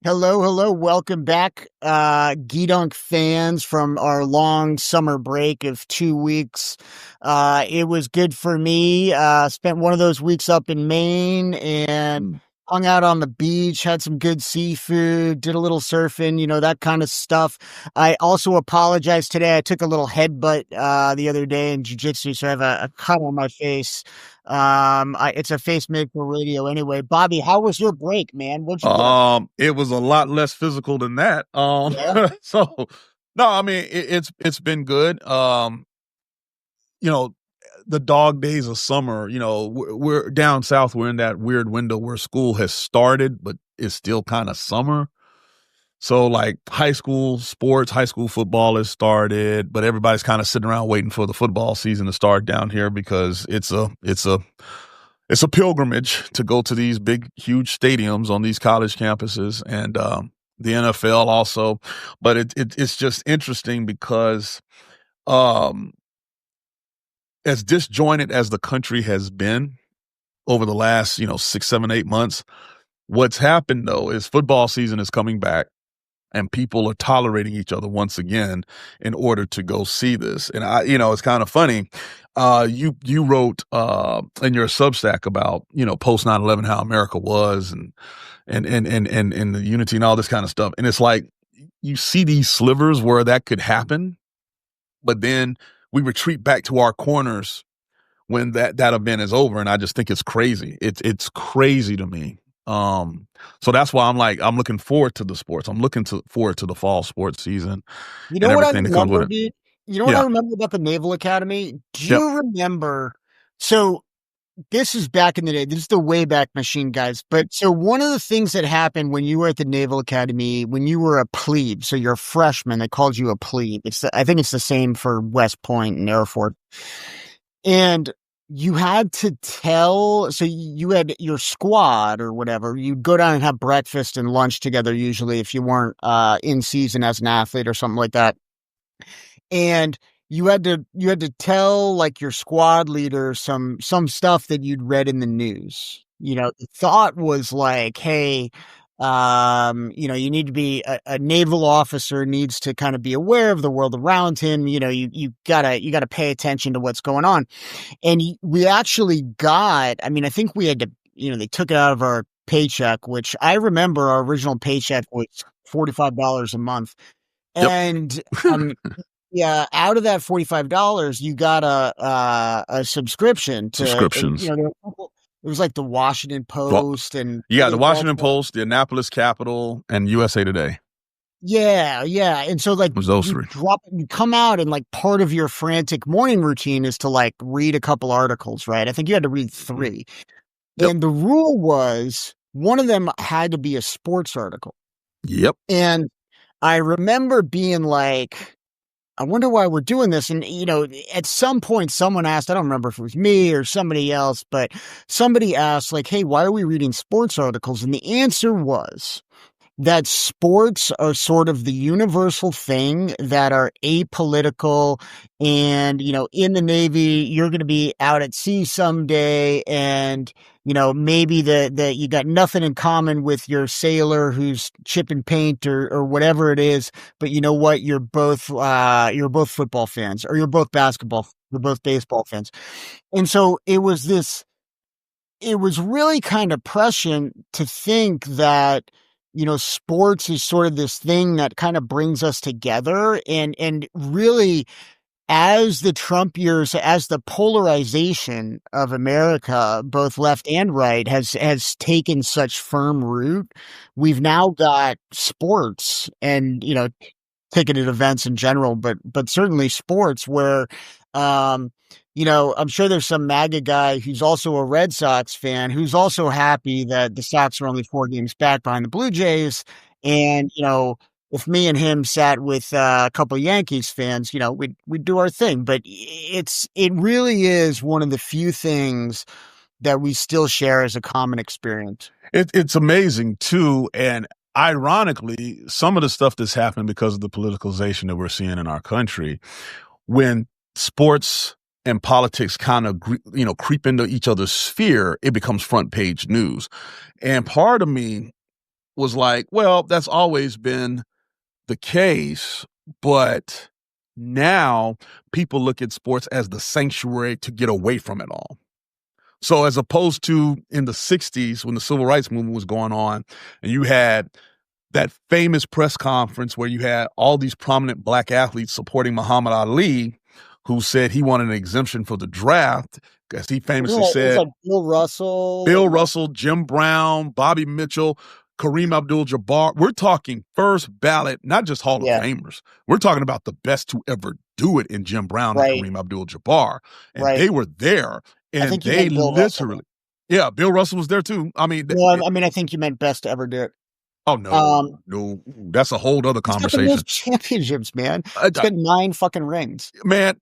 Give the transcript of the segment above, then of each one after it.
Hello, hello. Welcome back, Gedunk fans from our long summer break of 2 weeks. It was good for me. Spent one of those weeks up in Maine and Mm. hung out on the beach, had some good seafood, did a little surfing, that kind of stuff. I also apologize today. I took a little headbutt, the other day in jiu-jitsu, so I have a cut on my face. It's a face made for radio anyway. Bobby, how was your break, man? What'd you get up? It was a lot less physical than that. Yeah. So no, I mean it's been good. You know, the dog days of summer. We're down south. We're in that weird window where school has started, but it's still kind of summer. So like high school sports, high school football has started, but everybody's kind of sitting around waiting for the football season to start down here because it's a pilgrimage to go to these big, huge stadiums on these college campuses and the NFL also. But it's just interesting because um, as disjointed as the country has been over the last 6, 7, 8 months, what's happened though is football season is coming back. And people are tolerating each other once again in order to go see this. And it's kind of funny. You wrote in your Substack about post 9/11 how America was and the unity and all this kind of stuff. And it's like you see these slivers where that could happen, but then we retreat back to our corners when that event is over. And I just think it's crazy. It's crazy to me. So that's why I'm looking forward to the sports. I'm looking forward to the fall sports season You and know what I everything that comes with remember, it. dude? You know what I Yeah. remember about the Naval Academy? Do Yep. you remember? So this is back in the day. This is the Wayback Machine, guys. But so one of the things that happened when you were at the Naval Academy, when you were a plebe, so you're a freshman, they called you a plebe. I think it's the same for West Point and Air Force. And you had to tell, so you had your squad or whatever, you'd go down and have breakfast and lunch together, usually if you weren't in season as an athlete or something like that. And you had to tell like your squad leader some stuff that you'd read in the news. The thought was like, hey, you need to be a naval officer needs to kind of be aware of the world around him. You gotta pay attention to what's going on. And we actually got, I mean, I think we had to, they took it out of our paycheck, which I remember our original paycheck was $45 a month. Yep. And, yeah, out of that $45, you got a subscription to, Subscriptions. there were a couple, it was like the Washington Well, Post and you got the the Washington Baltimore. Post, the Annapolis Capital, and USA Today. Yeah, yeah. And so like It was those you three. you come out and like part of your frantic morning routine is to like read a couple articles, right? I think you had to read three. Yep. And the rule was one of them had to be a sports article. Yep. And I remember being like, I wonder why we're doing this. And, at some point, someone asked, I don't remember if it was me or somebody else, but somebody asked, like, hey, why are we reading sports articles? And the answer was, that sports are sort of the universal thing that are apolitical. And, in the Navy, you're going to be out at sea someday. And, maybe that you got nothing in common with your sailor who's chipping paint or whatever it is. But you know what? You're both football fans, or you're both baseball fans. And so it was really kind of prescient to think that, sports is sort of this thing that kind of brings us together. And really, as the Trump years, as the polarization of America, both left and right, has taken such firm root, we've now got sports and, ticketed events in general, but certainly sports where, I'm sure there's some MAGA guy who's also a Red Sox fan who's also happy that the Sox are only 4 games back behind the Blue Jays. And, if me and him sat with a couple of Yankees fans, we'd do our thing. But it really is one of the few things that we still share as a common experience. It's amazing too. And ironically, some of the stuff that's happened because of the politicalization that we're seeing in our country, when sports and politics kind of, creep into each other's sphere, it becomes front page news. And part of me was like, well, that's always been the case, but now people look at sports as the sanctuary to get away from it all. So as opposed to in the 60s when the civil rights movement was going on and you had that famous press conference where you had all these prominent black athletes supporting Muhammad Ali, who said he wanted an exemption for the draft, as he famously It was said, like Bill Russell, Jim Brown, Bobby Mitchell, Kareem Abdul-Jabbar. We're talking first ballot, not just Hall of Yeah, Famers. We're talking about the best to ever do it in Jim Brown and right, Kareem Abdul-Jabbar. And right. they were there, I and think you they meant Bill Russell, though. literally, yeah, Bill Russell was there too. I mean, No, I mean, I think you meant best to ever do it. oh, no, Um, no, that's a whole other he's got the most conversation. championships, man. Uh, He's got 9 fucking rings. Man,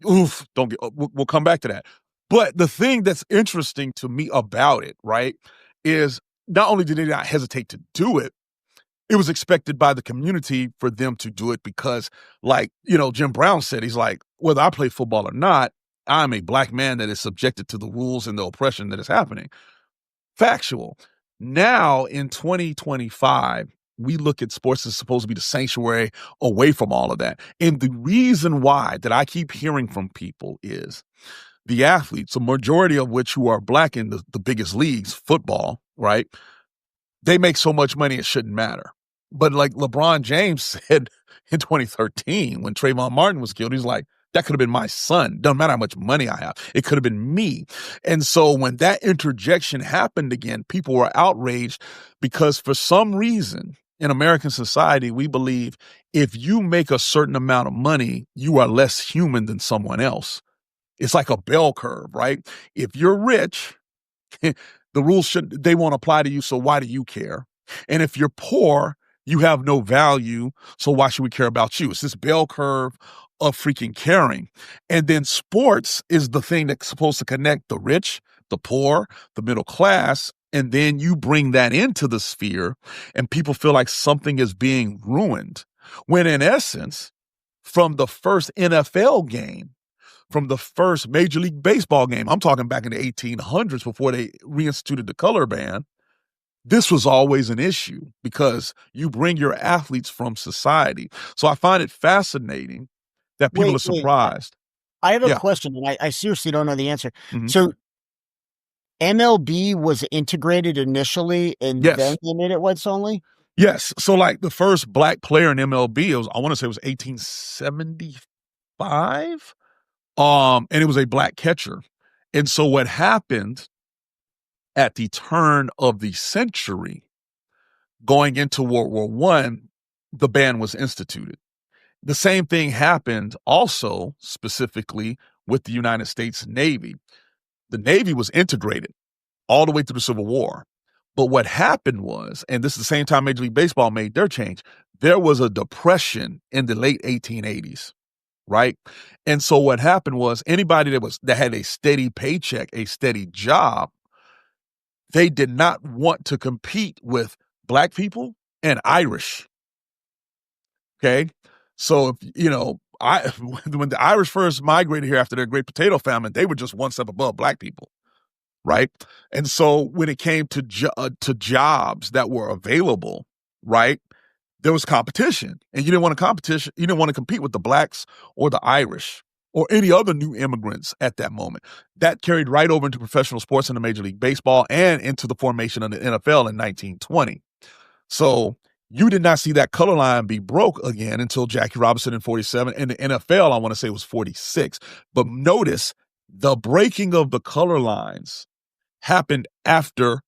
oof, don't get, we'll come back to that. But the thing that's interesting to me about it, right, is not only did they not hesitate to do it, it was expected by the community for them to do it because, like, Jim Brown said, he's like, whether I play football or not, I'm a black man that is subjected to the rules and the oppression that is happening. Factual. Now in 2025, we look at sports as supposed to be the sanctuary away from all of that. And the reason why that I keep hearing from people is the athletes, a majority of which who are black in the biggest leagues, football, right? They make so much money it shouldn't matter. But like LeBron James said in 2013 when Trayvon Martin was killed, he's like, that could have been my son. Doesn't matter how much money I have. It could have been me. And so when that interjection happened again, people were outraged because for some reason in American society, we believe if you make a certain amount of money, you are less human than someone else. It's like a bell curve, right? If you're rich, the rules they won't apply to you, so why do you care? And if you're poor, you have no value, so why should we care about you? It's this bell curve of freaking caring. And then sports is the thing that's supposed to connect the rich, the poor, the middle class, and then you bring that into the sphere, and people feel like something is being ruined. When in essence, from the first NFL game, from the first Major League Baseball game, I'm talking back in the 1800s before they reinstituted the color ban, this was always an issue because you bring your athletes from society. So I find it fascinating that people are Wait, surprised. I have a Yeah. question, and I seriously don't know the answer. Mhm. So MLB was integrated initially, and then Yes. they made it whites only? Yes. So like the first black player in MLB, I want to say it was 1875. And it was a black catcher. And so what happened at the turn of the century, going into World War One, the ban was instituted. The same thing happened also specifically with the United States Navy. The Navy was integrated all the way through the Civil War. But what happened was, and this is the same time Major League Baseball made their change, there was a depression in the late 1880s, right? And so what happened was anybody that had a steady paycheck, a steady job, they did not want to compete with black people and Irish. Okay. So, when the Irish first migrated here after their Great Potato Famine, they were just one step above black people, right? And so when it came to jobs that were available, right, there was competition, and you didn't want to competition. You didn't want to compete with the blacks or the Irish or any other new immigrants at that moment. That carried right over into professional sports into Major League Baseball and into the formation of the NFL in 1920. So you did not see that color line be broke again until Jackie Robinson in 47. And the NFL, I want to say, was 46. But notice the breaking of the color lines happened after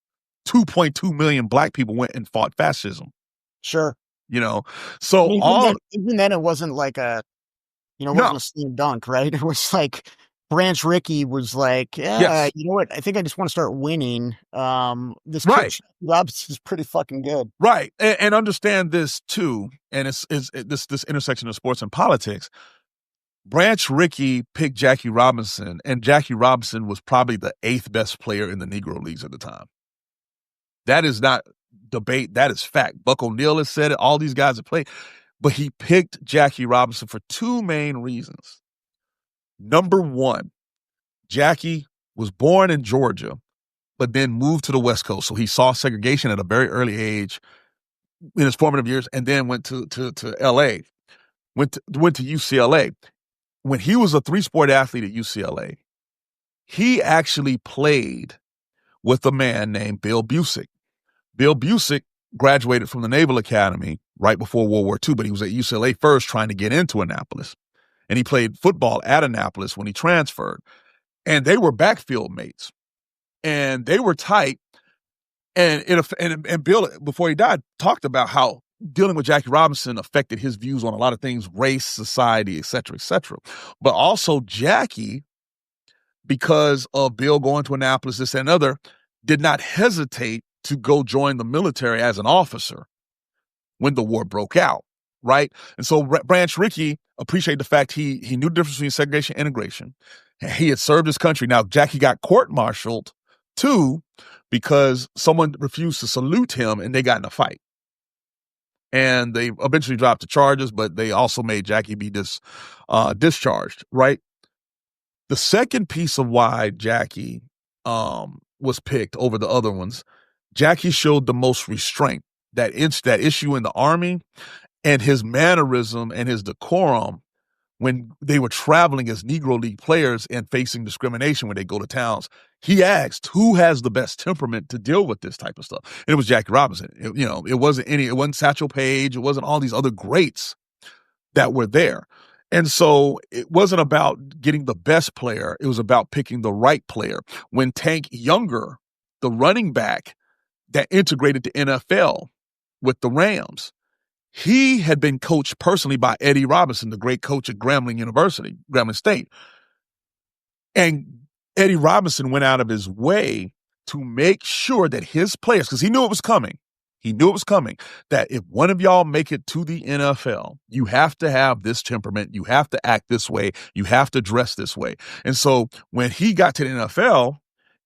2.2 million black people went and fought fascism. Sure. I So mean, all even then, it wasn't like it no, wasn't a slam dunk, right? It was like Branch Rickey was like, yeah, yes, you know what? I think I just want to start winning. This kid right, Robinson is pretty fucking good. right, and understand this too. And this intersection of sports and politics. Branch Rickey picked Jackie Robinson, and Jackie Robinson was probably the 8th best player in the Negro Leagues at the time. That is not debate. That is fact. Buck O'Neil has said it. All these guys have played. But he picked Jackie Robinson for 2 main reasons. Number one, Jackie was born in Georgia, but then moved to the West Coast. So he saw segregation at a very early age in his formative years, and then went to L.A., went to UCLA. When he was a three-sport athlete at UCLA, he actually played with a man named Bill Busick. Bill Busick graduated from the Naval Academy right before World War II, but he was at UCLA first trying to get into Annapolis. And he played football at Annapolis when he transferred. And they were backfield mates. And they were tight. And Bill, before he died, talked about how dealing with Jackie Robinson affected his views on a lot of things, race, society, et cetera, et cetera. But also Jackie, because of Bill going to Annapolis, this and other, did not hesitate to go join the military as an officer when the war broke out, right? And so Branch Rickey appreciated the fact he knew the difference between segregation and integration. He had served his country. Now, Jackie got court-martialed, too, because someone refused to salute him, and they got in a fight. And they eventually dropped the charges, but they also made Jackie be discharged, right? The second piece of why Jackie was picked over the other ones, Jackie showed the most restraint. That issue in the Army and his mannerism and his decorum when they were traveling as Negro League players and facing discrimination when they go to towns, he asked who has the best temperament to deal with this type of stuff. And it was Jackie Robinson. It wasn't Satchel Paige. It wasn't all these other greats that were there. And so it wasn't about getting the best player. It was about picking the right player. When Tank Younger, the running back that integrated the NFL with the Rams, he had been coached personally by Eddie Robinson, the great coach at Grambling State. And Eddie Robinson went out of his way to make sure that his players, because he knew it was coming, that if one of y'all make it to the NFL, you have to have this temperament, you have to act this way, you have to dress this way. And so when he got to the NFL,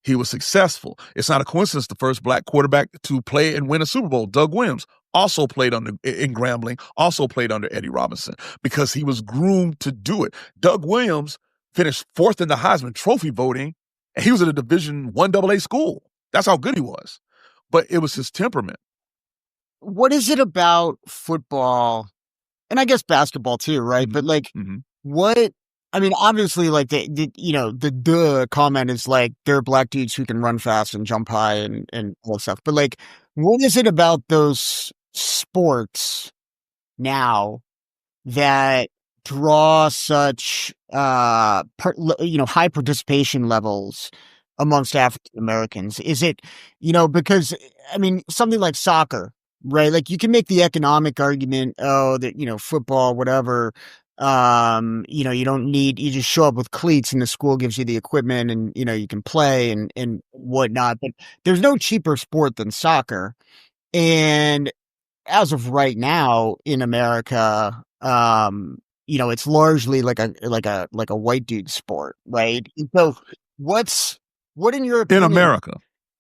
he was successful. It's not a coincidence the first black quarterback to play and win a Super Bowl, Doug Williams, also played in Grambling, also played under Eddie Robinson because he was groomed to do it. Doug Williams finished fourth in the Heisman Trophy voting, and he was at a Division I AA school. That's how good he was. But it was his temperament. What is it about football, and I guess basketball too, right? Mm-hmm. But obviously, like the comment is like there are black dudes who can run fast and jump high and all that stuff. But like, what is it about those sports now that draw such high participation levels amongst African Americans? Is it because something like soccer, right? Like you can make the economic argument, that football, whatever. You just show up with cleats and the school gives you the equipment and, you can play and whatnot, but there's no cheaper sport than soccer. And as of right now in America, it's largely like a white dude sport, right? So what in your opinion?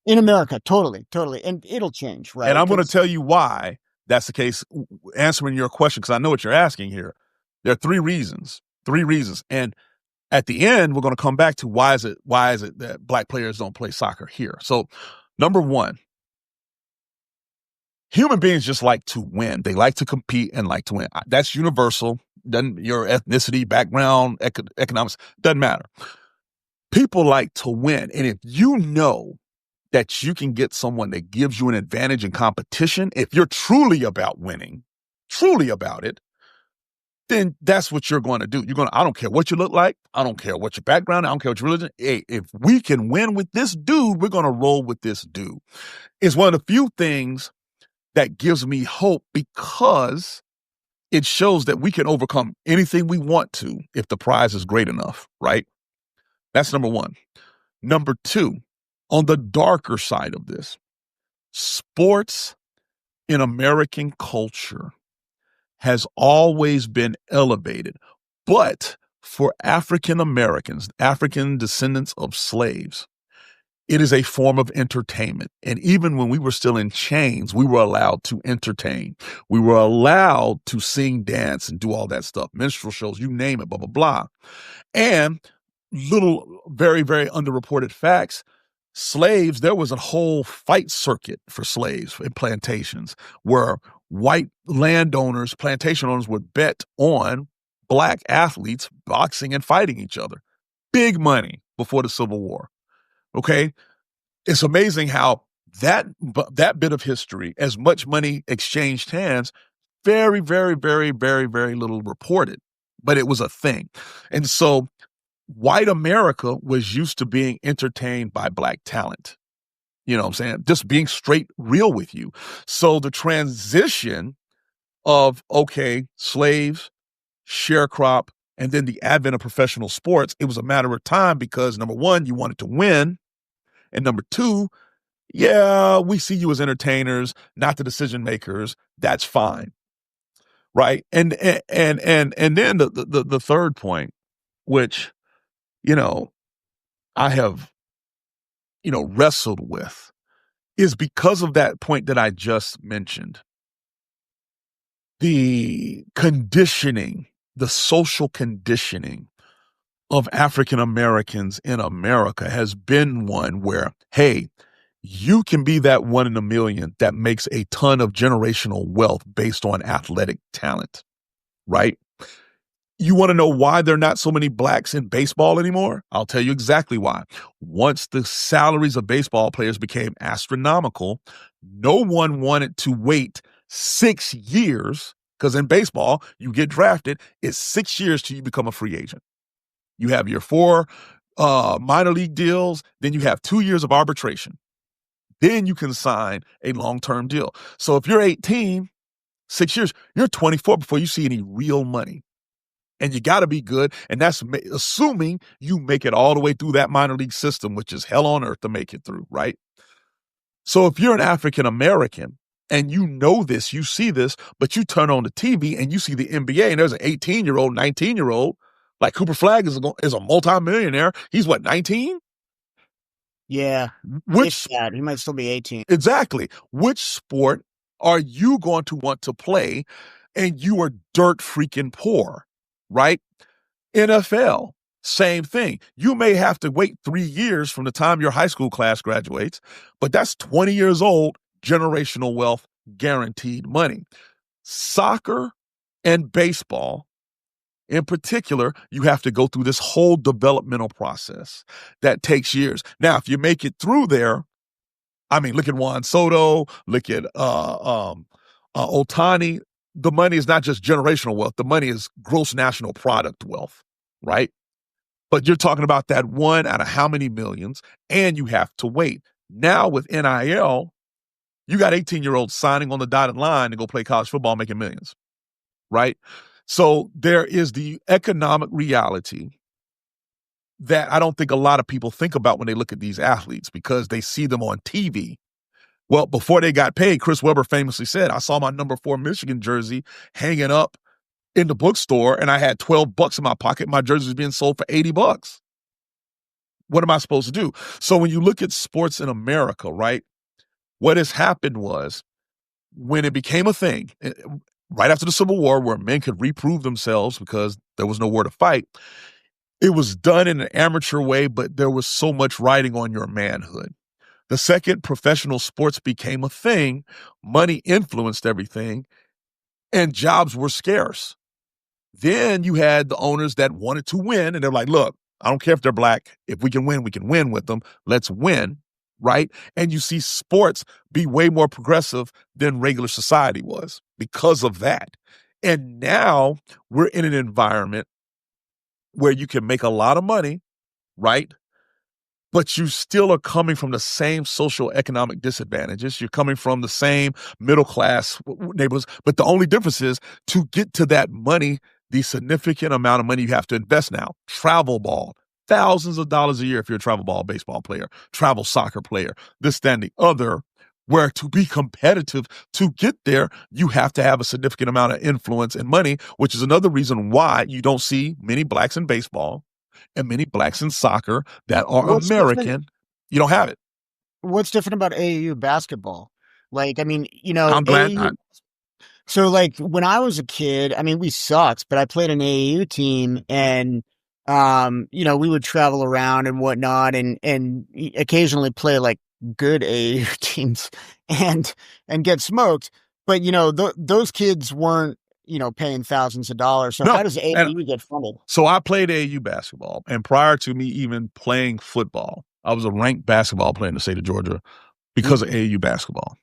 In America, totally. And it'll change, right? And I'm going to tell you why that's the case, answering your question, because I know what you're asking here. There are three reasons. And at the end, we're going to come back to why is it that black players don't play soccer here. So number one, human beings just like to win. They like to compete and like to win. That's universal. Your ethnicity, background, economics, doesn't matter. People like to win. And if you know that you can get someone that gives you an advantage in competition, if you're truly about winning, truly about it, then that's what you're going to do. I don't care what you look like. I don't care what your background. I don't care what your religion. Hey, if we can win with this dude, we're going to roll with this dude. It's one of the few things that gives me hope because it shows that we can overcome anything we want to if the prize is great enough, right? That's number one. Number two, on the darker side of this, sports in American culture has always been elevated. But for African Americans, African descendants of slaves, it is a form of entertainment. And even when we were still in chains, we were allowed to entertain. We were allowed to sing, dance, and do all that stuff. Minstrel shows, you name it, blah, blah, blah. And little, very, very underreported facts, slaves, there was a whole fight circuit for slaves in plantations where white landowners, plantation owners would bet on black athletes boxing and fighting each other. Big money before the Civil War. Okay. It's amazing how that bit of history, as much money exchanged hands, very, very, very, very, very little reported, but it was a thing. And so white America was used to being entertained by black talent. You know what I'm saying? Just being straight real with you. So the transition of, okay, slaves, sharecrop, and then the advent of professional sports, it was a matter of time because number one, you wanted to win. And number two, yeah, we see you as entertainers, not the decision makers. That's fine. Right. And then the third point, which, I have, wrestled with is because of that point that I just mentioned. The conditioning, the social conditioning of African Americans in America has been one where, hey, you can be that one in a million that makes a ton of generational wealth based on athletic talent, right? You want to know why there are not so many blacks in baseball anymore? I'll tell you exactly why. Once the salaries of baseball players became astronomical, no one wanted to wait 6 years, because in baseball, you get drafted, it's 6 years till you become a free agent. You have your 4 minor league deals, then you have 2 years of arbitration. Then you can sign a long-term deal. So if you're 18, 6 years, you're 24 before you see any real money. And you got to be good. And that's assuming you make it all the way through that minor league system, which is hell on earth to make it through, right? So if you're an African American and you know this, you see this, but you turn on the TV and you see the NBA and there's an 18-year-old, 19-year-old, like Cooper Flagg is a multimillionaire. He's what, 19? Yeah. Which he might still be 18. Exactly. Which sport are you going to want to play? And you are dirt freaking poor, right? NFL, same thing. You may have to wait 3 years from the time your high school class graduates, but that's 20 years old, generational wealth, guaranteed money. Soccer and baseball, in particular, you have to go through this whole developmental process that takes years. Now, if you make it through there, I mean, look at Juan Soto, look at Otani. The money is not just generational wealth. The money is gross national product wealth, right? But you're talking about that one out of how many millions, and you have to wait. Now with NIL, you got 18-year-olds signing on the dotted line to go play college football making millions, right? So there is the economic reality that I don't think a lot of people think about when they look at these athletes because they see them on TV. Well, before they got paid, Chris Webber famously said, I saw my number 4 Michigan jersey hanging up in the bookstore and I had $12 in my pocket. My jersey was being sold for $80. What am I supposed to do? So when you look at sports in America, right, what has happened was when it became a thing, right after the Civil War, where men could reprove themselves because there was no war to fight, it was done in an amateur way, but there was so much riding on your manhood. The second professional sports became a thing, money influenced everything, and jobs were scarce. Then you had the owners that wanted to win, and they're like, look, I don't care if they're black. If we can win with them. Let's win, right? And you see sports be way more progressive than regular society was because of that. And now we're in an environment where you can make a lot of money, right? But you still are coming from the same social economic disadvantages. You're coming from the same middle class neighborhoods. But the only difference is to get to that money, the significant amount of money you have to invest now. Travel ball, thousands of dollars a year if you're a travel ball baseball player, travel soccer player, this, that, and the other, where to be competitive, to get there, you have to have a significant amount of influence and money, which is another reason why you don't see many blacks in baseball and many blacks in soccer that are American. You don't have it. What's different about AAU basketball? Like, I mean, I'm glad AAU, not. So like when I was a kid, I mean, we sucked, but I played an AAU team and, we would travel around and whatnot and occasionally play like good AAU teams and get smoked. But those kids weren't paying thousands of dollars. So how No. does And AAU get funded? so I played AAU basketball, and prior to me even playing football, I was a ranked basketball player in the state of Georgia because of AAU basketball.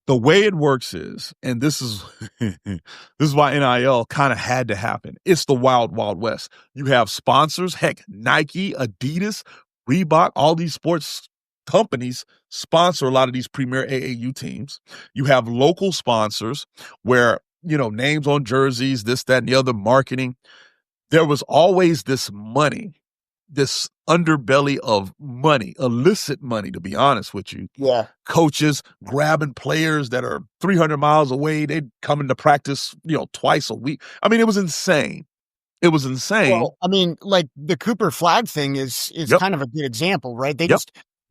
The way it works is, and this is this is why NIL kind of had to happen. It's the wild, wild west. You have sponsors, heck, Nike, Adidas, Reebok, all these sports companies sponsor a lot of these premier AAU teams. You have local sponsors where, names on jerseys, this, that, and the other, marketing. There was always this money, this underbelly of money, illicit money, to be honest with you. Yeah. Coaches grabbing players that are 300 miles away. They'd come into practice, twice a week. I mean, it was insane. It was insane. Well, I mean, like the Cooper Flag thing is Yep. kind of a good example, right? They Yep.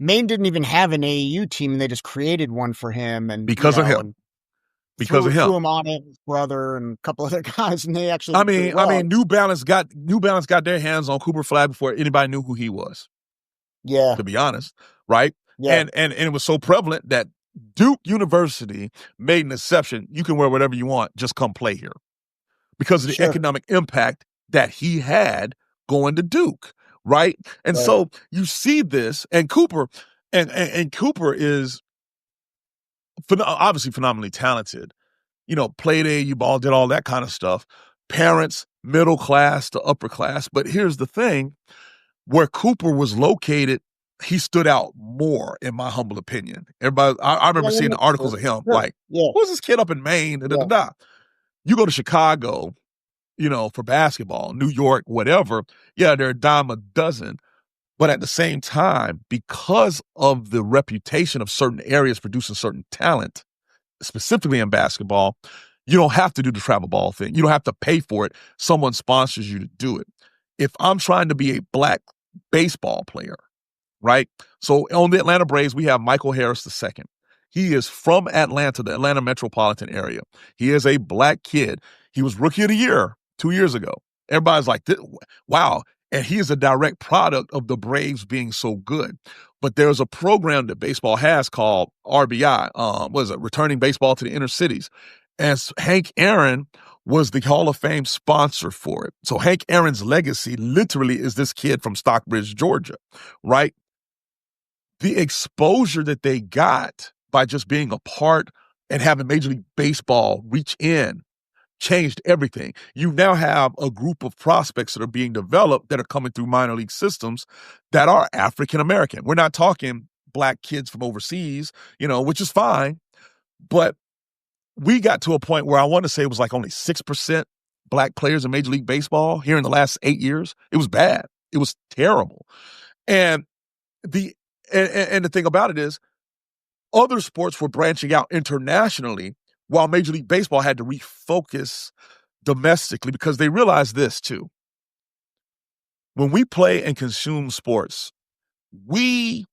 Maine didn't even have an AAU team, and they just created one for him, and Because of him. Because of him. Threw him on it, his brother and a couple other guys, and they actually. I mean, New Balance got their hands on Cooper Flag before anybody knew who he was. Yeah. To be honest, right? Yeah. And it was so prevalent that Duke University made an exception. You can wear whatever you want, just come play here, because of the economic impact that he had going to Duke, right? And so you see this, and Cooper, and Cooper is obviously phenomenally talented. Played AAU ball, did all that kind of stuff. Parents, middle class to upper class. But here's the thing, where Cooper was located, he stood out more, in my humble opinion. Everybody, I remember seeing the articles of him, like, who's this kid up in Maine? You go to Chicago, for basketball, New York, whatever. Yeah, they're a dime a dozen. But at the same time, because of the reputation of certain areas producing certain talent, specifically in basketball, you don't have to do the travel ball thing. You don't have to pay for it. Someone sponsors you to do it. If I'm trying to be a black baseball player, right? So on the Atlanta Braves, we have Michael Harris II. He is from Atlanta, the Atlanta metropolitan area. He is a black kid. He was Rookie of the Year 2 years ago. Everybody's like, wow. And he is a direct product of the Braves being so good. But there's a program that baseball has called RBI, Returning Baseball to the Inner Cities. And Hank Aaron was the Hall of Fame sponsor for it. So Hank Aaron's legacy literally is this kid from Stockbridge, Georgia, right? The exposure that they got by just being a part and having Major League Baseball reach in changed everything. You now have a group of prospects that are being developed that are coming through minor league systems that are African American. We're not talking black kids from overseas, which is fine. But we got to a point where I want to say it was like only 6% black players in Major League Baseball here in the last 8 years. It was bad. It was terrible. And the thing about it is, other sports were branching out internationally while Major League Baseball had to refocus domestically, because they realized this too. When we play and consume sports, we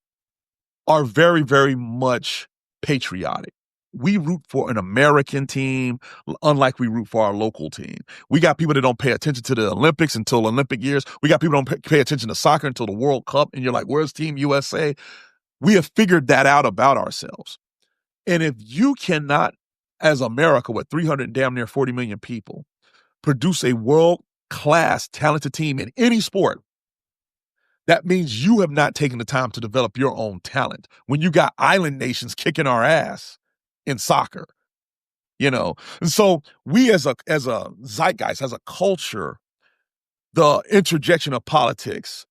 are very, very much patriotic. We root for an American team, unlike we root for our local team. We got people that don't pay attention to the Olympics until Olympic years. We got people that don't pay attention to soccer until the World Cup. And you're like, where's Team USA? We have figured that out about ourselves. And if you cannot, as America, with 300 and damn near 40 million people, produce a world-class talented team in any sport, that means you have not taken the time to develop your own talent. When you got island nations kicking our ass in soccer, And so we as a zeitgeist, as a culture, the interjection of politics,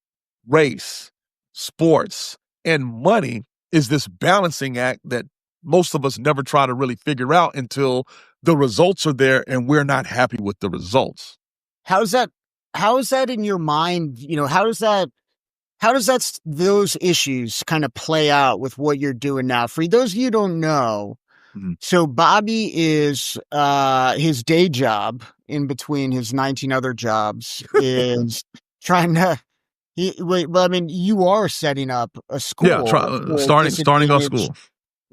race, sports, and money is this balancing act that most of us never try to really figure out until the results are there and we're not happy with the results. How is that in your mind? How does those issues kind of play out with what you're doing now? For those of you who don't know, so Bobby is his day job in between his 19 other jobs is trying to. You are setting up a school. Yeah, starting our school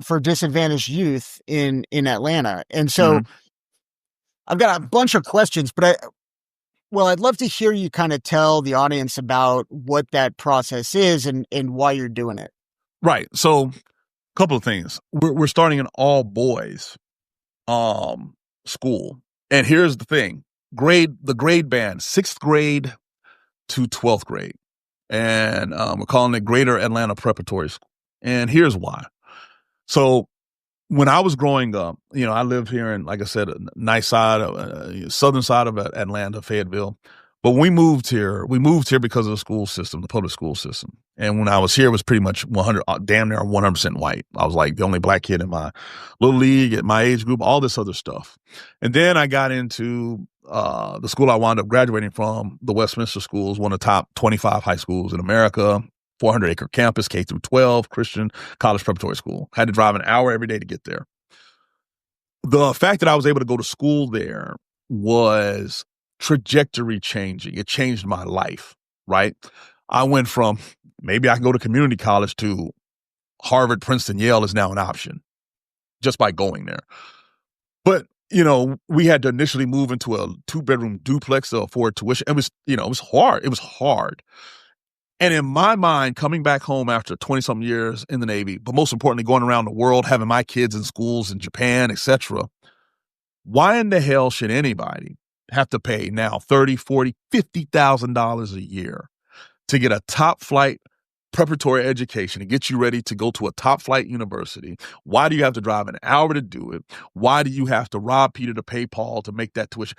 for disadvantaged youth in Atlanta. And so I've got a bunch of questions, but I'd love to hear you kind of tell the audience about what that process is and why you're doing it. Right. So Couple of things. We're starting an all boys school. And here's the thing. The grade band, 6th grade to 12th grade. And we're calling it Greater Atlanta Preparatory School. And here's why. So when I was growing up, I lived here in, like I said, a nice side of southern side of Atlanta, Fayetteville. But when we moved here because of the school system, the public school system. And when I was here, it was pretty much damn near 100% white. I was like the only black kid in my little league at my age group, all this other stuff. And then I got into the school I wound up graduating from, the Westminster Schools, one of the top 25 high schools in America, 400-acre campus, K through 12, Christian college preparatory school. Had to drive an hour every day to get there. The fact that I was able to go to school there was trajectory changing. It changed my life, right? I went from maybe I can go to community college to Harvard, Princeton, Yale is now an option just by going there. But, we had to initially move into a 2-bedroom duplex to afford tuition. It was hard. It was hard. And in my mind, coming back home after 20-something years in the Navy, but most importantly, going around the world, having my kids in schools in Japan, etc., why in the hell should anybody have to pay now $30,000, $40,000, $50,000 a year to get a top flight preparatory education and get you ready to go to a top flight university? Why do you have to drive an hour to do it? Why do you have to rob Peter to pay Paul to make that tuition?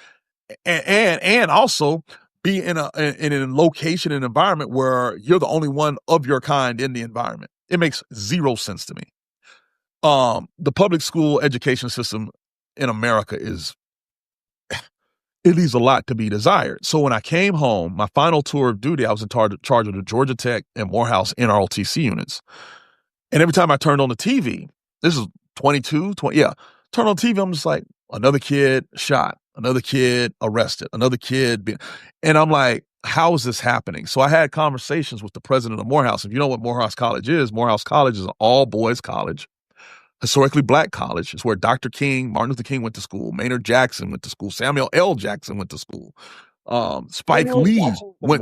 And also be in a location and environment where you're the only one of your kind in the environment. It makes zero sense to me. The public school education system in America it leaves a lot to be desired. So when I came home, my final tour of duty, I was in charge of the Georgia Tech and Morehouse NROTC units. And every time I turned on the TV, this is 22, turn on TV, I'm just like, another kid shot, another kid arrested, another kid and I'm like, how is this happening? So I had conversations with the president of Morehouse. If you know what Morehouse College is an all-boys college. Historically black college. It's where Dr. King, Martin Luther King went to school. Maynard Jackson went to school. Samuel L. Jackson went to school. Spike Lee went,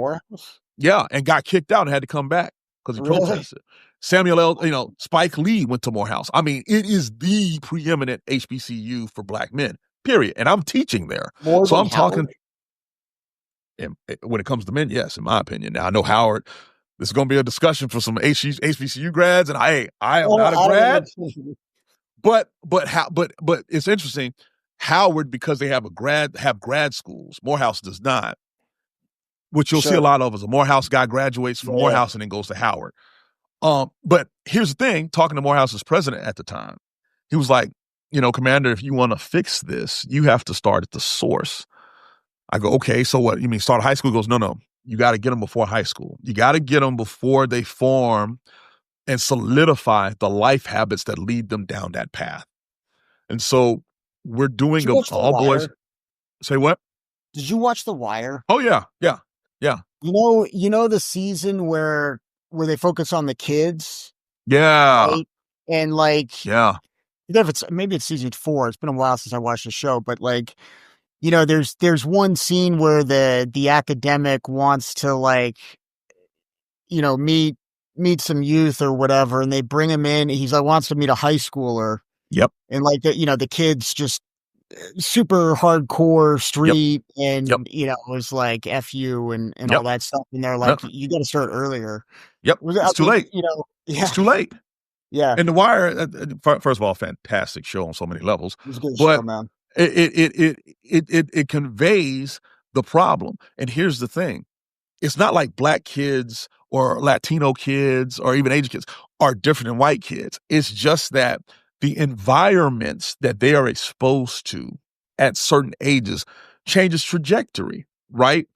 and got kicked out and had to come back because he protested. Spike Lee went to Morehouse. I mean, it is the preeminent HBCU for black men, period. And I'm teaching there. So I'm talking, when it comes to men, yes, in my opinion. Now, I know Howard, this is going to be a discussion for some HBCU grads, and I am not a grad. But it's interesting. Howard, because they have grad schools. Morehouse does not. What you'll see a lot of is a Morehouse guy graduates from Morehouse and then goes to Howard. But here's the thing, talking to Morehouse's president at the time, he was like, Commander, if you want to fix this, you have to start at the source. I go, okay, so what? You mean start high school? He goes, no. You got to get them before high school. You got to get them before they form and solidify the life habits that lead them down that path. And so we're doing all boys. Say what? Did you watch The Wire? Oh yeah. You know the season where they focus on the kids. Yeah. Right? And yeah. Maybe it's season 4. It's been a while since I watched the show, but there's one scene where the academic wants to meet some youth or whatever, and they bring him in. He's wants to meet a high schooler. Yep. And the kid's just super hardcore street, and it was like F you and all that stuff. And they're like, you got to start earlier. Yep. It's too late. It's too late. Yeah. And The Wire, first of all, fantastic show on so many levels. It was a good but show, man. It conveys the problem. And here's the thing. It's not like black kids or Latino kids or even Asian kids are different than white kids. It's just that the environments that they are exposed to at certain ages changes trajectory, right?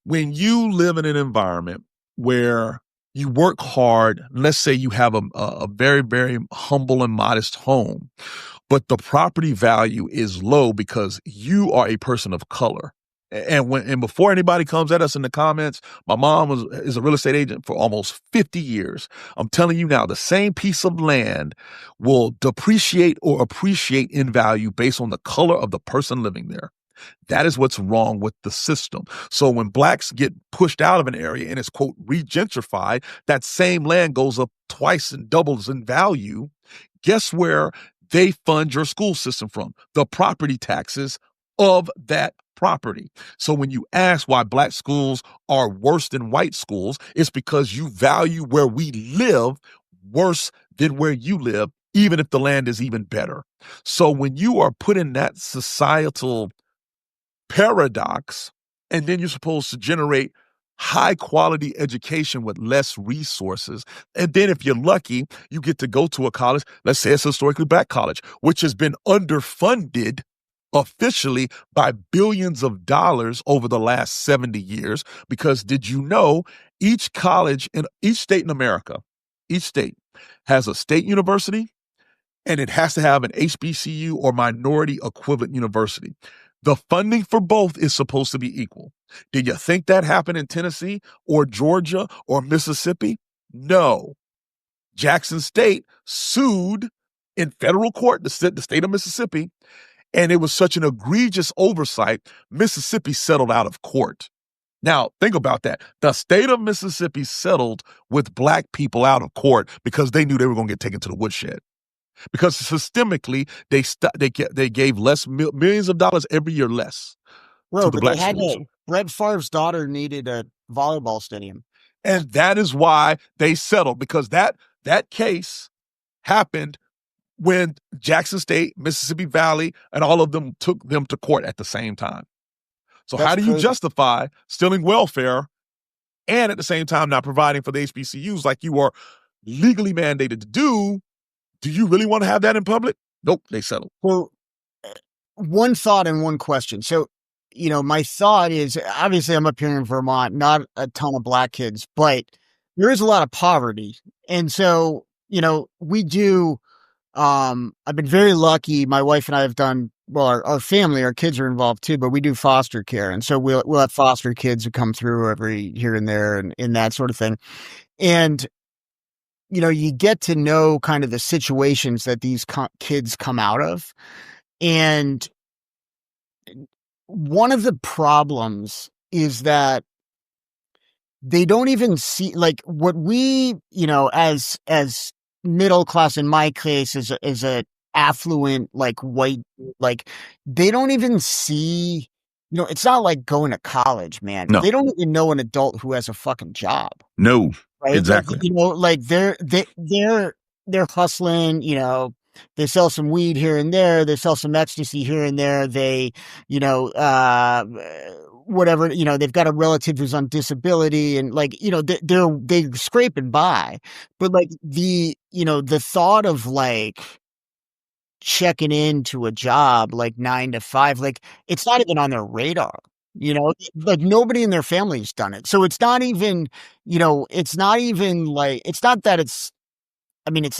When you live in an environment where you work hard, let's say you have a very, very humble and modest home, but the property value is low because you are a person of color. And before anybody comes at us in the comments, my mom is a real estate agent for almost 50 years. I'm telling you now, the same piece of land will depreciate or appreciate in value based on the color of the person living there. That is what's wrong with the system. So when blacks get pushed out of an area and it's, quote, regentrified, that same land goes up twice and doubles in value. Guess where they fund your school system from? The property taxes of that property. So when you ask why black schools are worse than white schools, it's because you value where we live worse than where you live, even if the land is even better. So when you are put in that societal paradox, and then you're supposed to generate high quality education with less resources. And then if you're lucky, you get to go to a college, let's say it's a historically black college, which has been underfunded officially by billions of dollars over the last 70 years. Because did you know each college in each state in America, each state has a state university, and it has to have an HBCU or minority equivalent university. The funding for both is supposed to be equal. Did you think that happened in Tennessee or Georgia or Mississippi? No. Jackson State sued in federal court, the state of Mississippi, and it was such an egregious oversight, Mississippi settled out of court. Now, think about that. The state of Mississippi settled with black people out of court because they knew they were going to get taken to the woodshed. Because systemically, they gave millions of dollars every year less to the black schools. Brett Favre's daughter needed a volleyball stadium. And that is why they settled, because that case happened when Jackson State, Mississippi Valley, and all of them took them to court at the same time. So how do you justify stealing welfare and at the same time not providing for the HBCUs like you are legally mandated to do? Do you really want to have that in public? Nope, they settled. Well, one thought and one question. So, my thought is, obviously I'm up here in Vermont, not a ton of black kids, but there is a lot of poverty. And so, we do, I've been very lucky. My wife and I have done, well, our family, our kids are involved too, but we do foster care. And so we'll have foster kids who come through every here and there and that sort of thing. And you get to know kind of the situations that these kids come out of. And one of the problems is that they don't even see, like, what we, as middle class, in my case, is a affluent, like, white, like, they don't even see, it's not like going to college, man. No. They don't even know an adult who has a fucking job. No. Right? Exactly. Like they're hustling, they sell some weed here and there, they sell some ecstasy here and there, they, whatever, they've got a relative who's on disability and like, they're scraping by. But like the thought of like checking into a job like 9 to 5, like it's not even on their radar. Like nobody in their family's done it. So it's not even, it's not even like, it's not that it's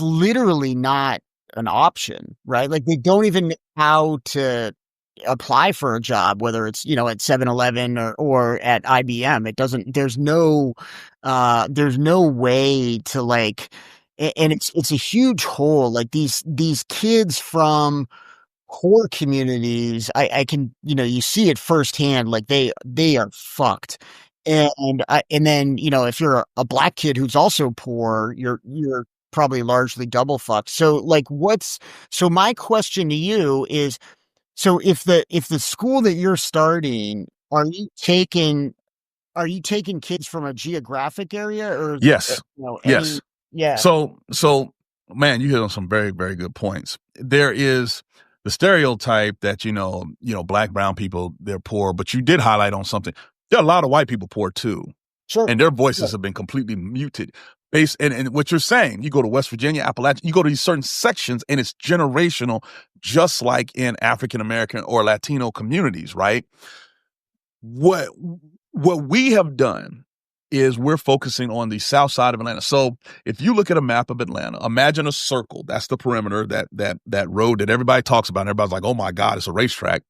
literally not an option, right? Like they don't even know how to apply for a job, whether it's, at 7-Eleven or at IBM. It doesn't, there's no way to like, and it's a huge hole. Like these kids from poor communities, I can, you see it firsthand, like they are fucked. And then, if you're a black kid who's also poor, you're probably largely double fucked. So like so my question to you is, so if the school that you're starting, are you taking kids from a geographic area or? Yes. Yes. Yeah. So man, you hit on some very, very good points. There is the stereotype that, black, brown people, they're poor, but you did highlight on something. There are a lot of white people poor too. Sure. And their voices have been completely muted. And what you're saying, you go to West Virginia, Appalachia, you go to these certain sections and it's generational, just like in African-American or Latino communities, right? What we have done is we're focusing on the south side of Atlanta. So if you look at a map of Atlanta, imagine a circle. That's the perimeter, that road that everybody talks about. And everybody's like, oh my God, it's a racetrack.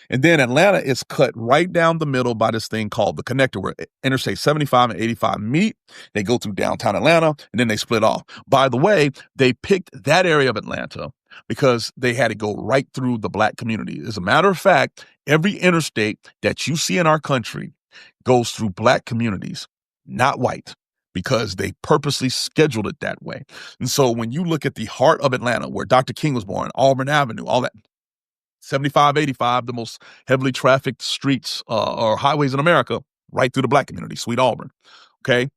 And then Atlanta is cut right down the middle by this thing called the connector, where Interstate 75 and 85 meet. They go through downtown Atlanta and then they split off. By the way, they picked that area of Atlanta because they had to go right through the Black community. As a matter of fact, every interstate that you see in our country goes through Black communities, not white, because they purposely scheduled it that way. And so when you look at the heart of Atlanta, where Dr. King was born, Auburn Avenue, all that, 75, 85, the most heavily trafficked streets or highways in America, right through the Black community, Sweet Auburn. Okay.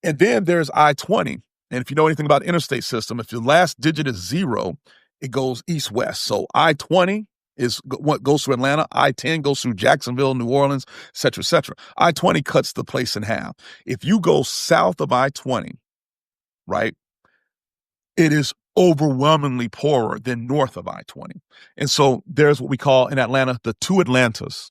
And then there's I-20. And if you know anything about the interstate system, if your last digit is 0, it goes east-west. So I-20 is what goes through Atlanta. I-10 goes through Jacksonville, New Orleans, et cetera, et cetera. I-20 cuts the place in half. If you go south of I-20, right, it is overwhelmingly poorer than north of I-20. And so there's what we call in Atlanta the two Atlantas.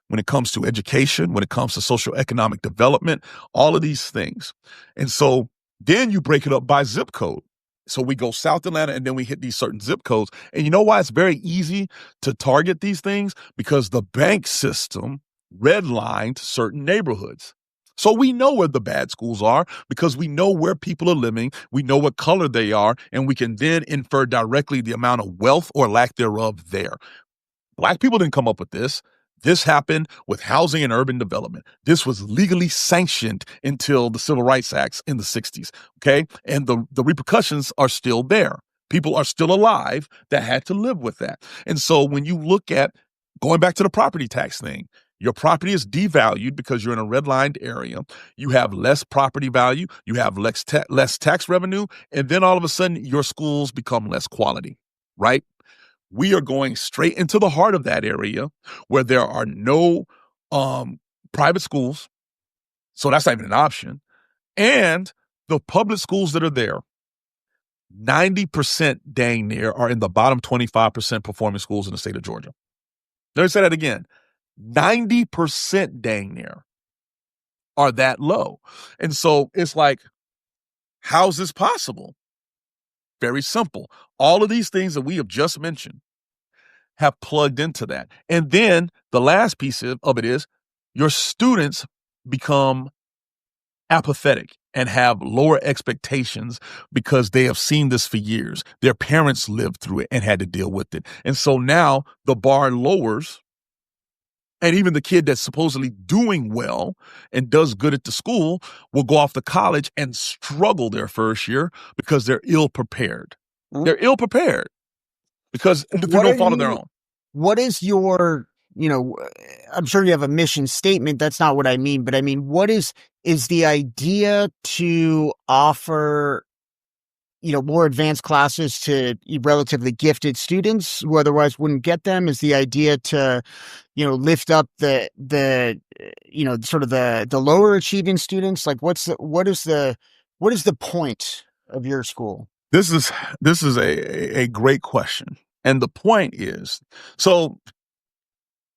When it comes to education, when it comes to social economic development, all of these things. And so then you break it up by zip code. So we go South Atlanta and then we hit these certain zip codes. And you know why it's very easy to target these things? Because the bank system redlined certain neighborhoods. So we know where the bad schools are because we know where people are living, we know what color they are, and we can then infer directly the amount of wealth or lack thereof there. Black people didn't come up with this. This happened with housing and urban development. This was legally sanctioned until the Civil Rights Acts in the 60s, okay? And the repercussions are still there. People are still alive that had to live with that. And so when you look at, going back to the property tax thing, your property is devalued because you're in a redlined area. You have less property value. You have less tax revenue. And then all of a sudden, your schools become less quality, right? We are going straight into the heart of that area where there are no private schools. So that's not even an option. And the public schools that are there, 90% dang near are in the bottom 25% performing schools in the state of Georgia. Let me say that again. 90% dang near are that low. And so it's like, how's this possible? Very simple. All of these things that we have just mentioned have plugged into that. And then the last piece of it is your students become apathetic and have lower expectations because they have seen this for years. Their parents lived through it and had to deal with it. And so now the bar lowers. And even the kid that's supposedly doing well and does good at the school will go off to college and struggle their first year because they're ill prepared. They're ill prepared because through no fault of their own. What is your, I'm sure you have a mission statement. That's not what I mean. But I mean, what is the idea to offer, more advanced classes to relatively gifted students who otherwise wouldn't get them? Is the idea to, lift up the sort of the lower achieving students? Like what is the point of your school? This is a great question. And the point is, so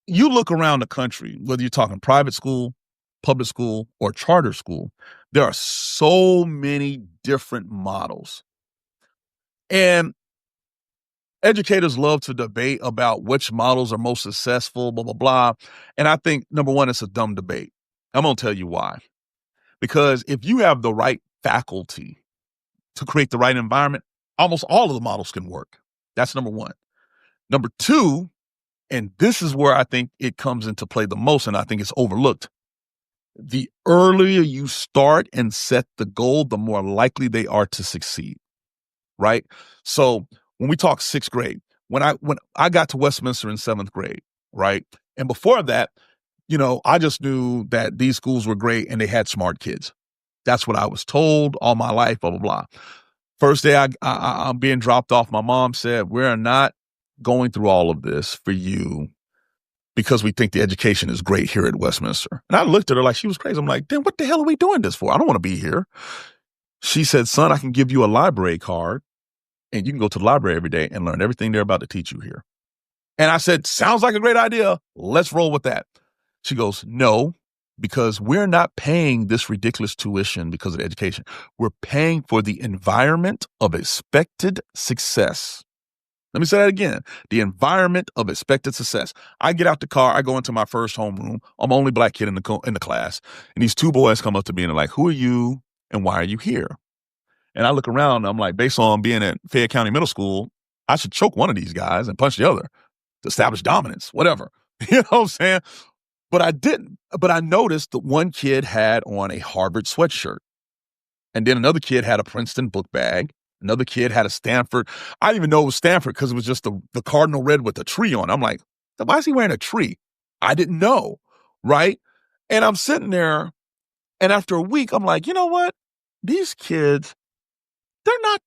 you look around the country, whether you're talking private school, public school, or charter school, there are so many different models. And educators love to debate about which models are most successful, blah, blah, blah. And I think, number one, it's a dumb debate. I'm going to tell you why. Because if you have the right faculty to create the right environment, almost all of the models can work. That's number one. Number two, and this is where I think it comes into play the most, and I think it's overlooked. The earlier you start and set the goal, the more likely they are to succeed. Right? So when we talk sixth grade, when I got to Westminster in seventh grade, right? And before that, I just knew that these schools were great and they had smart kids. That's what I was told all my life, blah, blah, blah. First day I'm being dropped off, my mom said, we're not going through all of this for you because we think the education is great here at Westminster. And I looked at her like she was crazy. I'm like, then what the hell are we doing this for? I don't want to be here. She said, son, I can give you a library card and you can go to the library every day and learn everything they're about to teach you here. And I said, sounds like a great idea. Let's roll with that. She goes, no, because we're not paying this ridiculous tuition because of the education. We're paying for the environment of expected success. Let me say that again. The environment of expected success. I get out the car. I go into my first homeroom. I'm the only black kid in the class. And these two boys come up to me and they're like, who are you and why are you here? And I look around and I'm like, based on being at Fayette County Middle School, I should choke one of these guys and punch the other to establish dominance, whatever. You know what I'm saying? But I didn't. But I noticed that one kid had on a Harvard sweatshirt. And then another kid had a Princeton book bag. Another kid had a Stanford. I didn't even know it was Stanford because it was just the cardinal red with the tree on it. I'm like, why is he wearing a tree? I didn't know, right? And I'm sitting there, and after a week, I'm like, you know what? These kids, they're not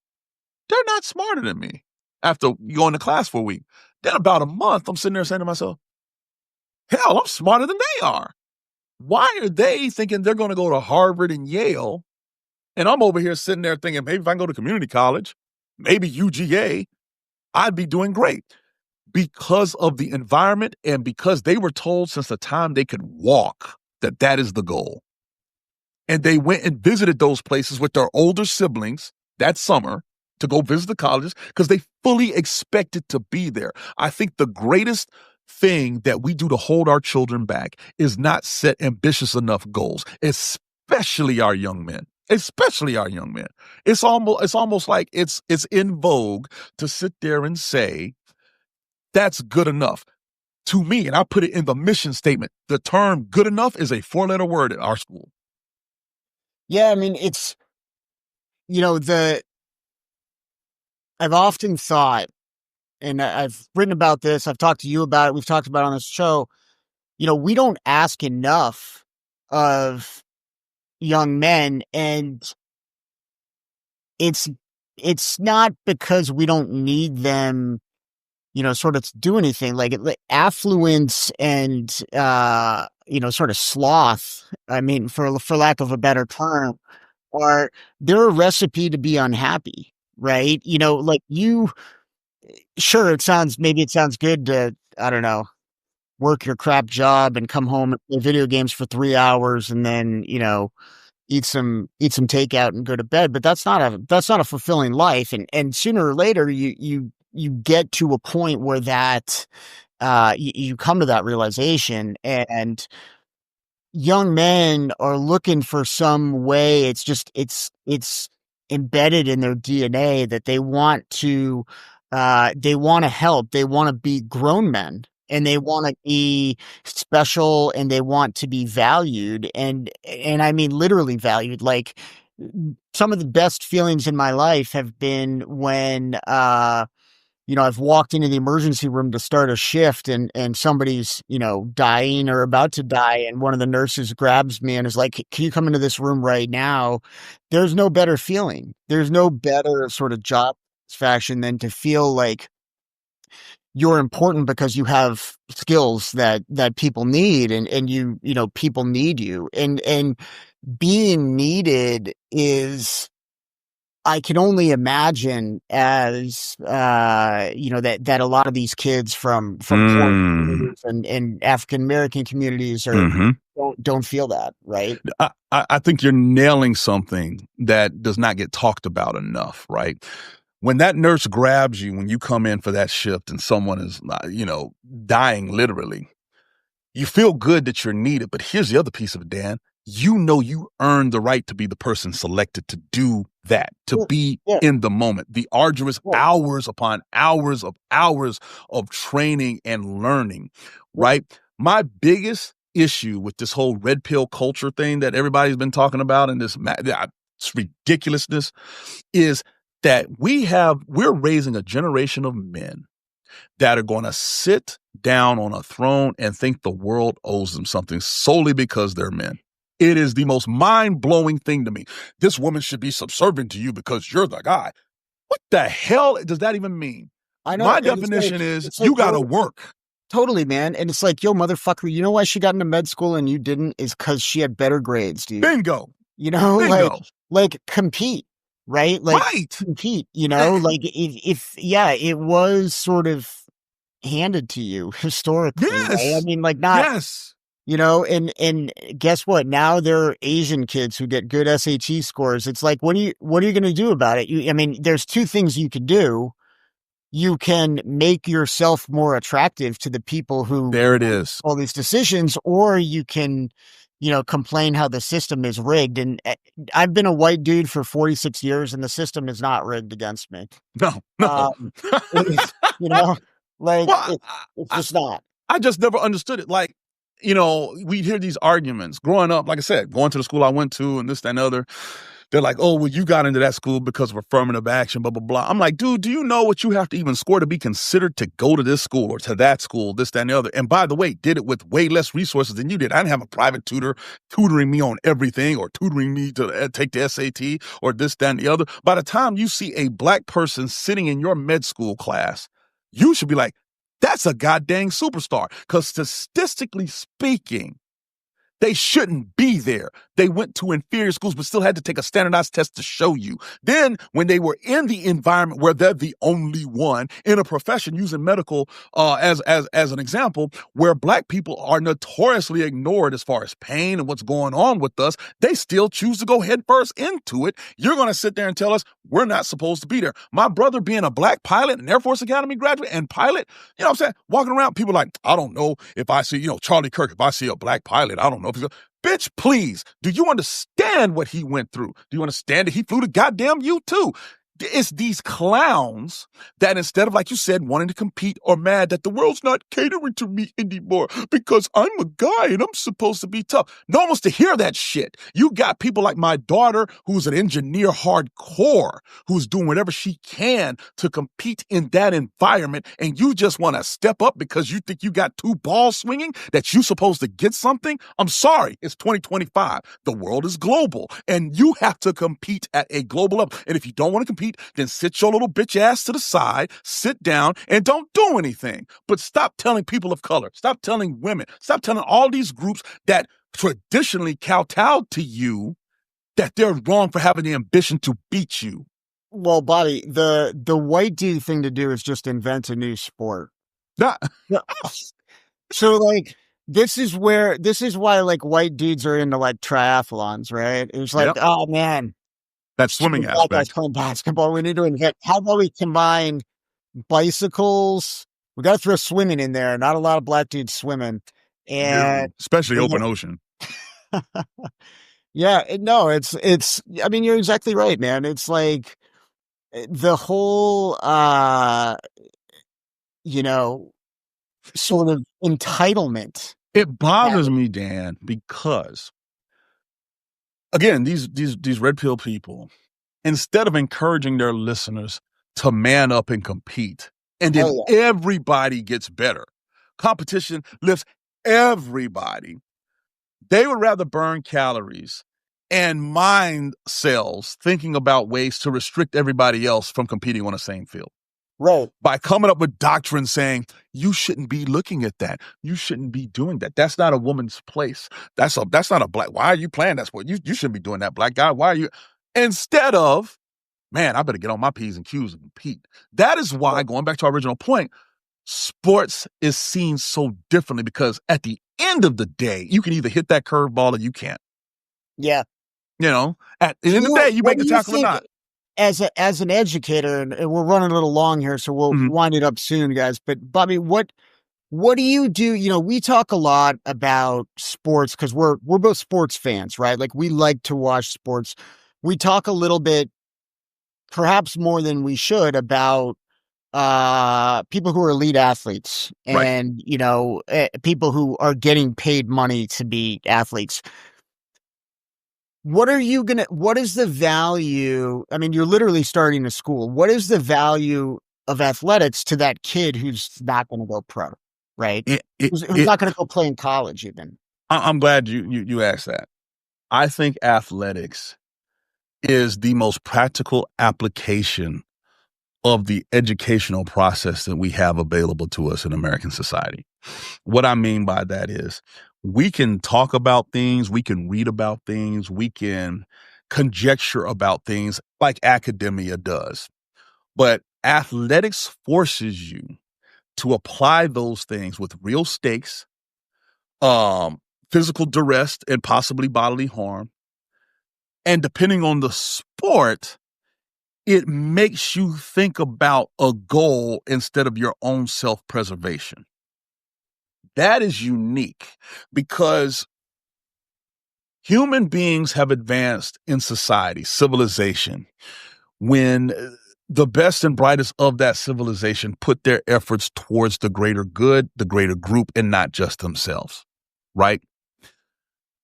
smarter than me after going to class for a week. Then about a month, I'm sitting there saying to myself, hell, I'm smarter than they are. Why are they thinking they're going to go to Harvard and Yale? And I'm over here sitting there thinking, maybe if I can go to community college, maybe UGA, I'd be doing great. Because of the environment and because they were told since the time they could walk that is the goal. And they went and visited those places with their older siblings that summer to go visit the colleges because they fully expected to be there. I think the greatest thing that we do to hold our children back is not set ambitious enough goals, especially our young men. Especially our young men. It's almost like it's in vogue to sit there and say, that's good enough. To me, and I put it in the mission statement, the term good enough is a 4-letter word at our school. Yeah, I mean, it's, I've often thought, and I've written about this, I've talked to you about it, we've talked about it on this show, we don't ask enough of young men, and it's not because we don't need them, sort of to do anything. Like affluence and sort of sloth, I mean, for lack of a better term, they're a recipe to be unhappy, right? Like sure, maybe it sounds good to, I don't know, work your crap job and come home and play video games for 3 hours and then, eat some takeout and go to bed. But that's not a fulfilling life. And sooner or later you get to a point where that, you come to that realization, and young men are looking for some way. It's embedded in their DNA that they want to help. They want to be grown men, and they want to be special, and they want to be valued. And I mean, literally valued. Like, some of the best feelings in my life have been when, I've walked into the emergency room to start a shift, and somebody's, dying or about to die. And one of the nurses grabs me and is like, can you come into this room right now? There's no better feeling. There's no better sort of job satisfaction than to feel like you're important because you have skills that people need, and people need you, and being needed is, I can only imagine, as that a lot of these kids from poor communities and African American communities don't feel that, right? I think you're nailing something that does not get talked about enough, right? When that nurse grabs you when you come in for that shift and someone is dying literally, you feel good that you're needed. But here's the other piece of it, Dan. You earned the right to be the person selected to do that, to be in the moment. The arduous hours upon hours of training and learning, right? My biggest issue with this whole red pill culture thing that everybody's been talking about, and this ridiculousness, is that we're raising a generation of men that are going to sit down on a throne and think the world owes them something solely because they're men. It is the most mind-blowing thing to me. This woman should be subservient to you because you're the guy. What the hell does that even mean? I know. My definition is you got to work. Totally, man. And it's like, yo, motherfucker, you know why she got into med school and you didn't? Is because she had better grades, dude. Bingo. Bingo. Like compete, right? Like compete, like it was sort of handed to you historically. Yes. Right? I mean, like not, yes. And guess what? Now there are Asian kids who get good SAT scores. It's like, what are you going to do about it? There's two things you could do. You can make yourself more attractive to the people who there it is all these decisions, or you can, complain how the system is rigged. And I've been a white dude for 46 years and the system is not rigged against me. No. It's, like Well, it's I just not. I just never understood it. Like, we'd hear these arguments growing up, like I said, going to the school I went to and this, that, and the other. They're like, oh, well, you got into that school because of affirmative action, blah, blah, blah. I'm like, dude, do you know what you have to even score to be considered to go to this school or to that school, this, that, and the other? And by the way, did it with way less resources than you did. I didn't have a private tutor tutoring me on everything or tutoring me to take the SAT or this, that, and the other. By the time you see a Black person sitting in your med school class, you should be like, that's a goddamn superstar. Because statistically speaking, they shouldn't be there. They went to inferior schools, but still had to take a standardized test to show you. Then, when they were in the environment where they're the only one in a profession, using medical as an example, where Black people are notoriously ignored as far as pain and what's going on with us, they still choose to go headfirst into it. You're going to sit there and tell us we're not supposed to be there. My brother being a Black pilot, an Air Force Academy graduate and pilot, you know what I'm saying? Walking around, people like, I don't know if I see, Charlie Kirk, if I see a Black pilot, I don't know. Bitch, please. Do you understand what he went through? Do you understand that he flew to goddamn U-2? It's these clowns that instead of, like you said, wanting to compete or mad that the world's not catering to me anymore because I'm a guy and I'm supposed to be tough. No one wants to hear that shit. You got people like my daughter who's an engineer hardcore, who's doing whatever she can to compete in that environment, and you just want to step up because you think you got two balls swinging, that you're supposed to get something? I'm sorry, it's 2025. The world is global, and you have to compete at a global level. And if you don't want to compete, then sit your little bitch ass to the side, sit down, and don't do anything. But stop telling people of color, stop telling women, stop telling all these groups that traditionally kowtowed to you that they're wrong for having the ambition to beat you. Well, Bobby, the white dude thing to do is just invent a new sport. Nah. Yeah. So like this is why like white dudes are into like triathlons, right? It's like, Yep. oh man, That swimming Black guys aspect. playing basketball. We need to invent. How about we combine bicycles? We got to throw swimming in there. Not a lot of Black dudes swimming, No, and especially open ocean. yeah, no, it's. I mean, you're exactly right, man. It's like the whole, sort of entitlement. It bothers me, Dan, because again, these red pill people, instead of encouraging their listeners to man up and compete, and then everybody gets better, competition lifts everybody, they would rather burn calories and mind cells thinking about ways to restrict everybody else from competing on the same field. Right. By coming up with doctrine saying, you shouldn't be looking at that. You shouldn't be doing that. That's not a woman's place. That's not a Black. Why are you playing that sport? You shouldn't be doing that, Black guy. Why are you? Instead of, man, I better get on my P's and Q's and compete. That is why, going back to our original point, sports is seen so differently, because at the end of the day, you can either hit that curveball or you can't. Yeah. At the end of the day, you make the tackle or not. As an educator, and we're running a little long here, so we'll wind it up soon, guys. But Bobby, what do you do? We talk a lot about sports because we're both sports fans, right? Like we like to watch sports. We talk a little bit, perhaps more than we should, about people who are elite athletes and people who are getting paid money to be athletes. What is the value? I mean, you're literally starting a school. What is the value of athletics to that kid who's not going to go pro, right? Who's not going to go play in college even? I'm glad you asked that. I think athletics is the most practical application of the educational process that we have available to us in American society. What I mean by that is, we can talk about things, we can read about things, we can conjecture about things like academia does. But athletics forces you to apply those things with real stakes, physical duress and possibly bodily harm. And depending on the sport, it makes you think about a goal instead of your own self-preservation. That is unique, because Human beings have advanced in society, civilization, when the best and brightest of that civilization put their efforts towards the greater good, the greater group, and not just themselves, right?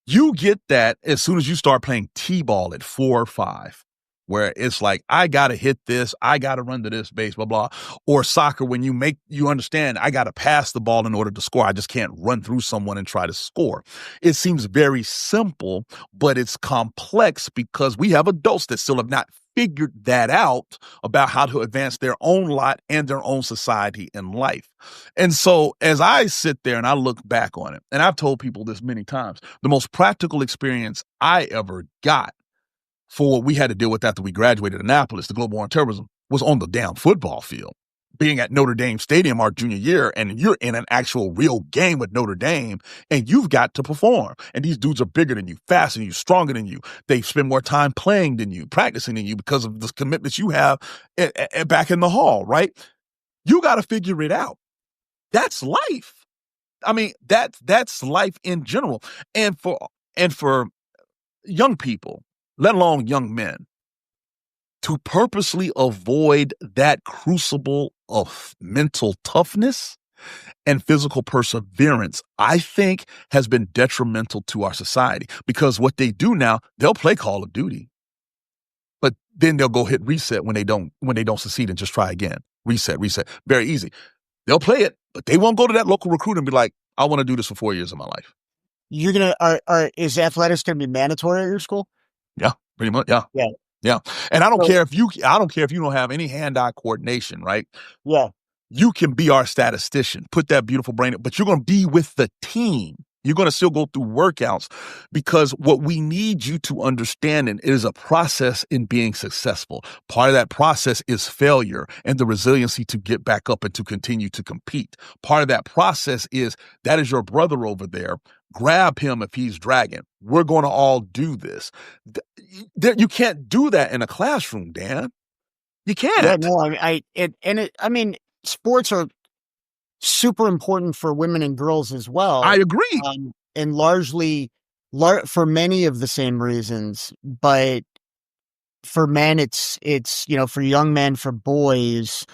You get that as soon as you start playing T-ball at 4 or 5, where it's like, I got to hit this, I got to run to this base, blah, blah. Or soccer, when you understand, I got to pass the ball in order to score. I just can't run through someone and try to score. It seems very simple, but it's complex because we have adults that still have not figured that out about how to advance their own lot and their own society in life. And so as I sit there and I look back on it, and I've told people this many times, the most practical experience I ever got for what we had to deal with after we graduated Annapolis, the global war on terrorism, was on the damn football field. Being at Notre Dame Stadium our junior year, and you're in an actual real game with Notre Dame, and you've got to perform. And these dudes are bigger than you, faster than you, stronger than you. They spend more time playing than you, practicing than you because of the commitments you have back in the hall, right? You got to figure it out. That's life. I mean, that's life in general. And for young people, let alone young men, to purposely avoid that crucible of mental toughness and physical perseverance, I think has been detrimental to our society, because what they do now, they'll play Call of Duty, but then they'll go hit reset when they don't succeed and just try again. Reset. Very easy. They'll play it, but they won't go to that local recruiter and be like, I want to do this for 4 years of my life. Is athletics going to be mandatory at your school? Yeah, pretty much. Yeah. Yeah. And I don't care if you don't have any hand-eye coordination, right? Yeah. You can be our statistician, put that beautiful brain, but you're going to be with the team. You're going to still go through workouts, because what we need you to understand is a process in being successful. Part of that process is failure and the resiliency to get back up and to continue to compete. Part of that process is that is your brother over there. Grab him if he's dragging. We're going to all do this. You can't do that in a classroom, Dan. You can't. Yeah, no, I mean, sports are super important for women and girls as well. I agree. And largely for many of the same reasons, but for men, it's, for young men, for boys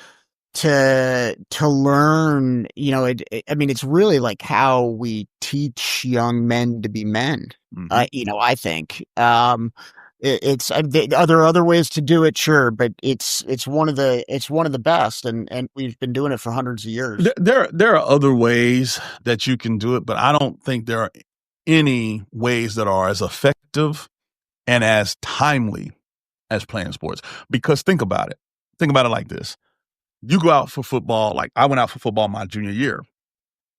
to learn, it's really like how we teach young men to be men. Mm-hmm. I think, are there other ways to do it? Sure. But it's one of the best. And we've been doing it for hundreds of years. There are other ways that you can do it, but I don't think there are any ways that are as effective and as timely as playing sports. Because think about it like this. You go out for football, like I went out for football my junior year.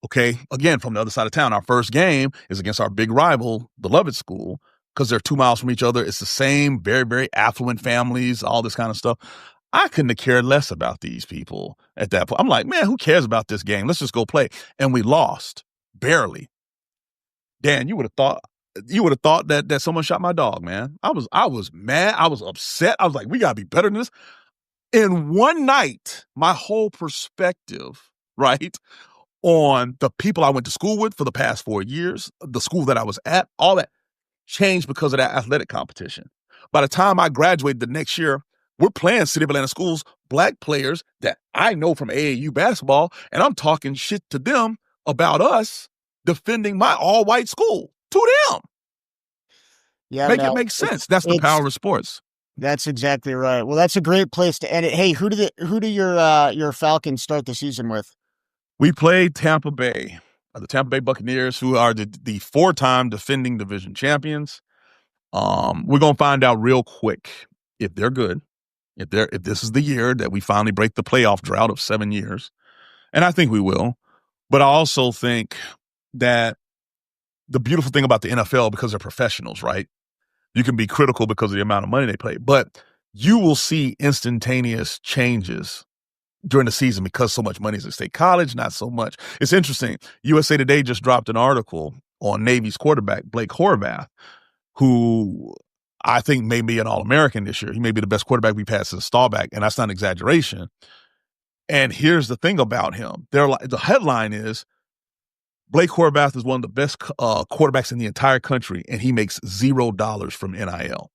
Okay. Again, from the other side of town, our first game is against our big rival, beloved school, because they're 2 miles from each other. It's the same, very, very affluent families, all this kind of stuff. I couldn't have cared less about these people at that point. I'm like, man, who cares about this game? Let's just go play. And we lost, barely. Dan, you would have thought that someone shot my dog, man. I was mad. I was upset. I was like, we gotta be better than this. In one night, my whole perspective, right, on the people I went to school with for the past 4 years, the school that I was at, all that changed because of that athletic competition. By the time I graduated the next year, we're playing City of Atlanta schools, black players that I know from AAU basketball, and I'm talking shit to them about us defending my all-white school to them. Yeah, it make sense. That's the power of sports. That's exactly right. Well, that's a great place to end it. Hey, who do your Falcons start the season with? We played Tampa Bay, the Tampa Bay Buccaneers, who are the 4-time defending division champions. We're gonna find out real quick if they're good, if this is the year that we finally break the playoff drought of 7 years, and I think we will. But I also think that the beautiful thing about the NFL, because they're professionals, right? You can be critical because of the amount of money they play, but you will see instantaneous changes during the season because so much money is at stake. College, not so much. It's interesting. USA Today just dropped an article on Navy's quarterback, Blake Horvath, who I think may be an All-American this year. He may be the best quarterback we've had since Staubach, and that's not an exaggeration. And here's the thing about him. The headline is, Blake Horvath is one of the best quarterbacks in the entire country, and he makes $0 from NIL.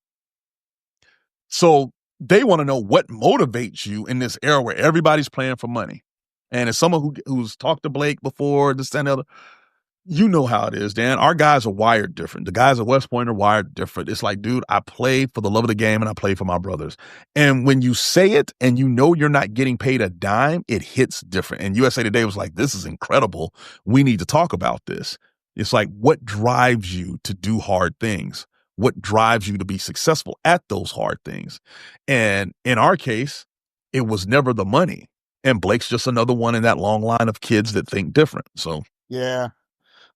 So they want to know what motivates you in this era where everybody's playing for money. And as someone who's talked to Blake before, this, that, and the other, you know how it is, Dan. Our guys are wired different. The guys at West Point are wired different. It's like, dude, I play for the love of the game and I play for my brothers. And when you say it and you know you're not getting paid a dime, it hits different. And USA Today was like, this is incredible. We need to talk about this. It's like, what drives you to do hard things? What drives you to be successful at those hard things? And in our case, it was never the money. And Blake's just another one in that long line of kids that think different. So, yeah.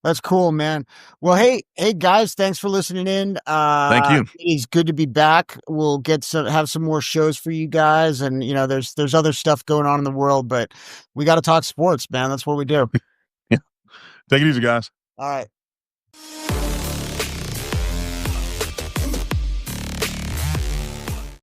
That's cool, man. Well, hey guys, thanks for listening in. Thank you. It's good to be back. We'll have some more shows for you guys. And there's other stuff going on in the world, but we got to talk sports, man. That's what we do. Yeah. Take it easy, guys. All right.